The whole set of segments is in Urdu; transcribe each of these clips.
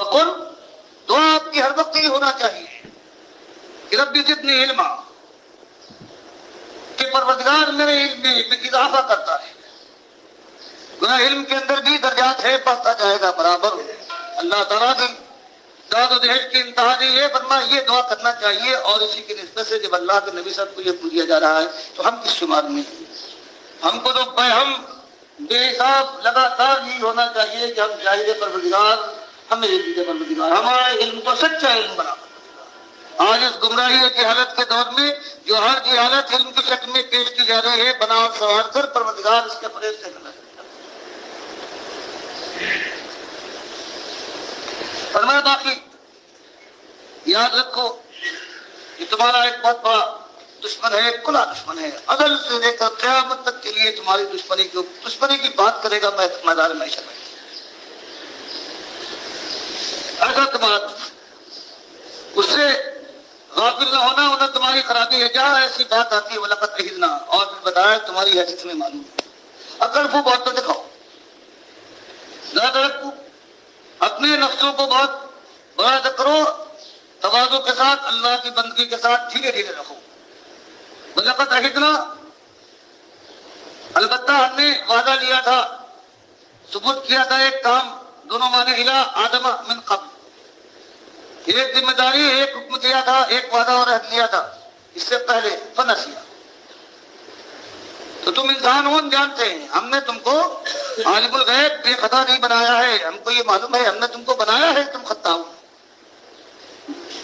وقل، دعا آپ کی ہر وقت یہ ہونا چاہیے کہ رب زدنی علما، کہ پروردگار میرے علم میں اضافہ کرتا ہے. گناہ علم کے اندر بھی درجات ہے، بڑھتا جائے گا برابر. اللہ تعالیٰ کی داد و دہش کی انتہا نہیں ہے، فرمایا یہ دعا کرنا چاہیے. اور اسی کی نسبت سے جب اللہ کے نبی صاحب کو یہ پوچھا جا رہا ہے تو ہم کس شمار میں ہیں؟ ہم کو تو ہم بے حساب لگاتار یہ ہونا چاہیے کہ ہم چاہیے پروردگار ہمیں علم دے، پروردگار ہمارے علم کو سچا علم بنا. آج اس گمراہی کی حالت کے دور میں جو ہر کی حالت علم کی شکل میں پیش کی جا رہی ہے، بنا اور سنوار کر پروردگار اس کے فریب سے کرنا. فرمایا باقی یاد رکھو کہ تمہارا ایک بہت بڑا دشمن ہے، ایک کھلا دشمن ہے، ازل سے لے کر قیامت تک کے لیے تمہاری دشمنی کی بات کرے گا میدان معیشت میں. ایسا تمہارا اس سے غافل نہ ہونا تمہاری خرابی ہے. جہاں ایسی بات آتی ہے وَلَقَدْ عَهِدْنَا، اور پھر بتایا تمہاری حیثیت میں معلوم ہے. اگر وہ بہت تو دکھاؤ، زیادہ رکھو، اپنے نفسوں کو بہت بڑا کرو، تواضع کے ساتھ، اللہ کی بندگی کے ساتھ دھیرے دھیرے رکھو. وَلَقَدْ عَهِدْنَا، البتہ ہم نے وعدہ لیا تھا، ثبوت کیا تھا ایک کام، دونوں معنی الہ آدم من قبل، ایک ذمہ داری، ایک حکم دیا تھا، ایک وعدہ اور عہد لیا تھا اس سے پہلے، فنسیا. تو تم انسان ہو، جانتے ہیں ہم نے تم کو عالم الغیب بے خطا نہیں بنایا ہے. ہم کو یہ معلوم ہے ہم نے تم کو بنایا ہے، تم خطا ہو.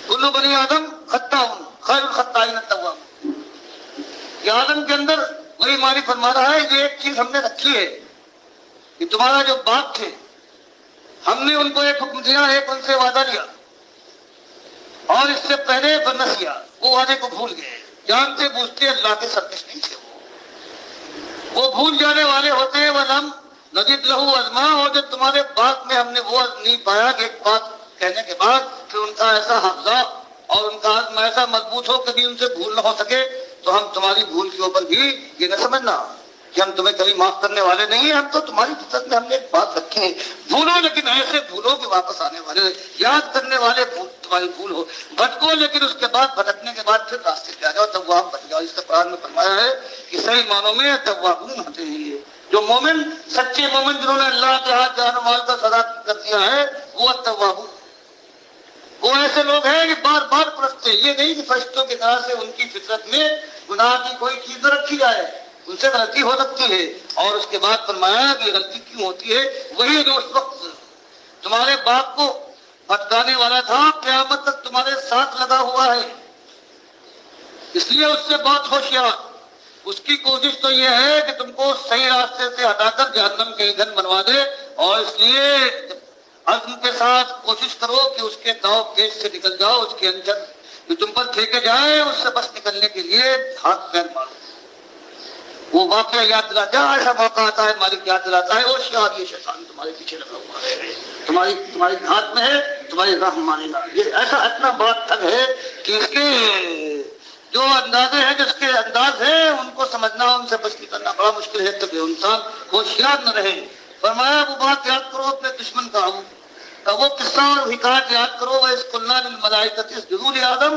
کل بنی آدم خطا ہوں، خیر الخطائین التواب. یہ آدم کے اندر وہی مالک فرما رہا ہے، یہ ایک چیز ہم نے رکھی ہے کہ تمہارا جو باپ تھے، ہم نے ان کو ایک حکم دیا، ایک ان سے وعدہ لیا، اور اس سے پہلے بنسیا، وہ وعدے کو بھول گئے. جانتے بوجھتے اللہ کے سرکش نہیں تھے، وہ بھول جانے والے ہوتے ہیں. وَلَمْ نَزِدْ لَهُ عَزْمًا، اور جب تمہارے بات میں ہم نے وہ عزم نہیں پایا کہ ایک بات کہنے کے بعد پھر ان کا ایسا حافظہ اور ان کا عزم ایسا مضبوط ہو کبھی ان سے بھول نہ ہو سکے، تو ہم تمہاری بھول کے اوپر بھی یہ نہ سمجھنا کہ ہم تمہیں کبھی معاف کرنے والے نہیں ہیں. ہم تو تمہاری فطرت میں ہم نے ایک بات رکھی ہے، بھولو لیکن ایسے بھولو کہ واپس آنے والے، یاد کرنے والے تمہاری بھول ہو. بھٹکو لیکن اس کے بعد بھٹکنے کے بعد پھر راستے پہ آ جاؤ، تواب بن جاؤ. اس کا قرآن میں فرمایا ہے کہ صحیح معنوں میں توابون ہوتے ہیں یہ جو مومن، سچے مومن جنہوں نے اللہ کے ہاتھ جان و مال کا صدا کر دیا ہے، وہ توابون. وہ ایسے لوگ ہیں کہ بار بار پرستتے، یہ نہیں کہ فرشتوں کی طرح سے ان کی فطرت میں گناہ کی کوئی چیز نہ رکھی جائے، ان سے غلطی ہو سکتی ہے. اور اس کے بعد فرمایا کہ غلطی کیوں ہوتی ہے، وہی جو اس وقت تمہارے باپ کو بھٹکانے والا تھا، قیامت تک تمہارے ساتھ لگا ہوا ہے. اس لیے اس سے بہت ہوشیار. اس کی کوشش تو یہ ہے کہ تم کو صحیح راستے سے ہٹا کر جہنم کے ایندھن بنوا دے. اور اس لیے عزم کے ساتھ کوشش کرو کہ اس کے داؤ پیچ سے نکل جاؤ، اس کے انجر جو تم پر پھینکے جائے اس سے بس نکلنے کے لیے ہاتھ پیر مارو. وہ واقعہ یاد دلاتا ہے، ایسا موقع آتا ہے مالک یاد دلاتا ہے، اور شاید یہ شیطان تمہارے پیچھے لگا ہوا ہے، تمہاری ہاتھ میں ہے، تمہاری راہ مانے گا. یہ ایسا اتنا بڑا ٹھگ ہے کہ اس کے جو اندازے ہیں، جس کے انداز ہیں، ان کو سمجھنا، ان سے بچ کرنا بڑا مشکل ہے. تب انسان ہوشیار نہ رہے. فرمایا وہ بات یاد کرو اپنے دشمن کا وہ قصہ اور حکایت یاد کرو. وَإِذْ قُلْنَا لِلْمَلَائِكَةِ اسْجُدُوا لِآدَمَ،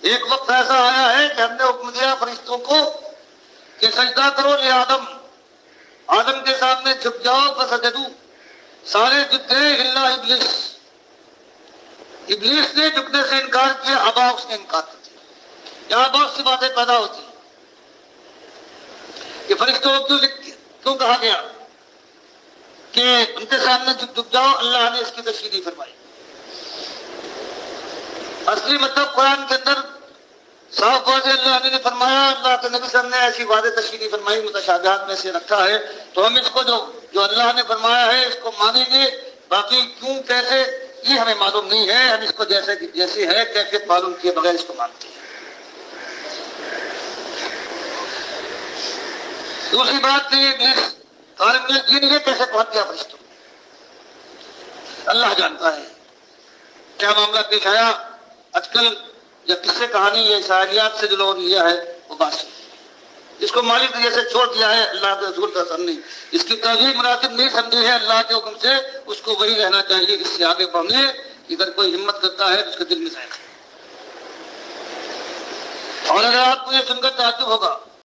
ایک وقت ایسا آیا ہے کہ ہم نے حکم دیا فرشتوں کو کہ سجدہ کرو لآدم، آدم کے سامنے جھک جاؤ. فسجدوا، سارے جھک گئے الا ابلیس، ابلیس نے جھکنے سے انکار کیا. ابا، اس نے انکار کر دیا. یہاں بہت سی باتیں پیدا ہوتی ہیں کہ فرشتوں کو کیوں کہا گیا کہ ان کے سامنے جھک جاؤ. اللہ نے اس کی تشریح نہیں فرمائی. اصلی مطلب قرآن کے اندر صاف واضح اللہ نے فرمایا، اللہ کے نبی صلی اللہ علیہ وسلم نے ایسی واضح تشریح نہیں فرمائی، متشابہات میں سے رکھا ہے. تو ہم اس کو جو اللہ نے فرمایا ہے اس کو مانیں گے. باقی کیوں کیسے یہ ہمیں معلوم نہیں ہے. ہم اس کو جیسے ہے کیفیت معلوم کیے بغیر اس کو مانتے ہیں. دوسری بات یہ کیسے پہنچ گیا فرشتوں، اللہ جانتا ہے کیا معاملہ پیش آیا. آج کل یا قصے کہانی یا اسرائیلیات سے جو لوگوں نے لیا ہے وہ بات ہے. جس کو مالک نے جیسے چھوڑ دیا ہے اللہ کے رسول صلی اللہ علیہ وسلم نے اس کی توجیہ مناسب نہیں سمجھی ہے، اللہ کے حکم سے اس کو وہی رہنا چاہیے. اس سے آگے بڑھنے اگر کوئی ہمت کرتا ہے تو اس کے دل میں ذائقہ ہے۔ اور اگر آپ کو یہ سن کر تعجب ہوگا